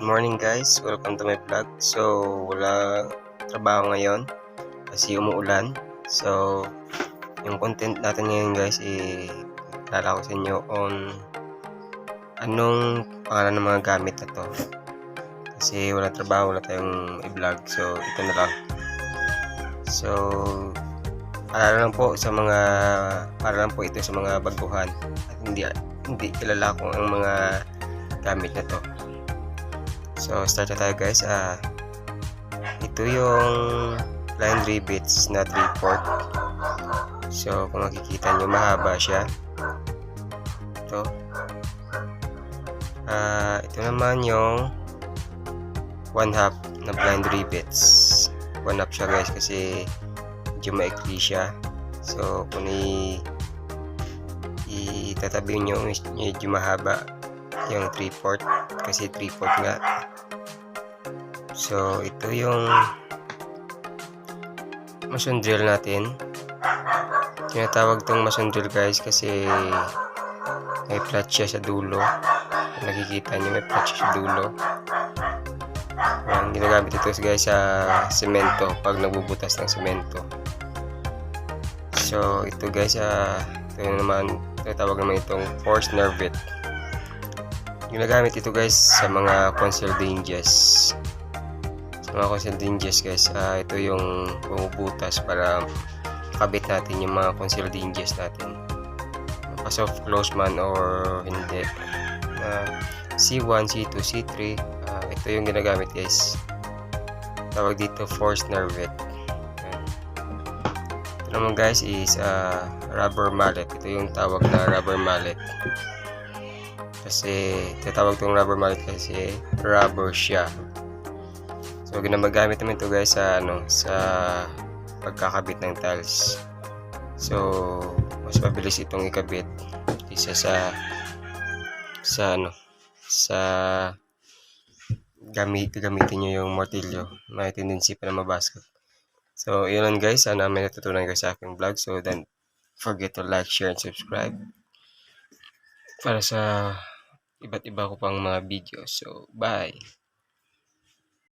Good morning guys, welcome to my vlog. So wala trabaho ngayon kasi umuulan. So yung content natin ngayon guys lala ko sa inyo on anong pangalan ng mga gamit na to. Kasi wala trabaho, wala tayong i-vlog. So ito na lang. So para lang po ito sa mga baguhan at hindi kilala kung ang mga gamit na to. So start na tayo guys. Ito yung blind rivets na 3/4. So kung makikita nyo, mahaba siya. Ito ito naman yung 1/2 na blind rivets. 1/2 siya guys kasi medyo maikli siya. So kung itatabi nyo, medyo mahaba yung 3/4 kasi 3/4 nga. So ito yung mason drill natin. Tinatawag tong mason drill guys kasi may flat siya sa dulo. Nakikita nyo, may flat siya sa dulo. Ginagamit ito guys sa semento pag nagbubutas ng semento. So ito guys, ito naman, tinatawag naman itong force nervet. Ginagamit ito guys sa mga concealed hinges. Guys, ito yung bumubutas para makabit natin yung mga concealed hinges natin. Pa-soft close man or hindi. C1, C2, C3, ito yung ginagamit guys. Tawag dito force nervet. Ito naman guys is rubber mallet. Ito yung tawag na rubber mallet. Kasi tinatawag itong rubber mallet kasi rubber siya. So ginagamit naman ito guys sa pagkakabit ng tiles. So mas mabilis itong ikabit kaysa gamitin nyo yung martilyo. May tendency pa na mabasag. So yun lang guys, sana may natutunan kayo sa aking vlog. So don't forget to like, share, and subscribe para sa iba't iba ko pang mga video. So bye!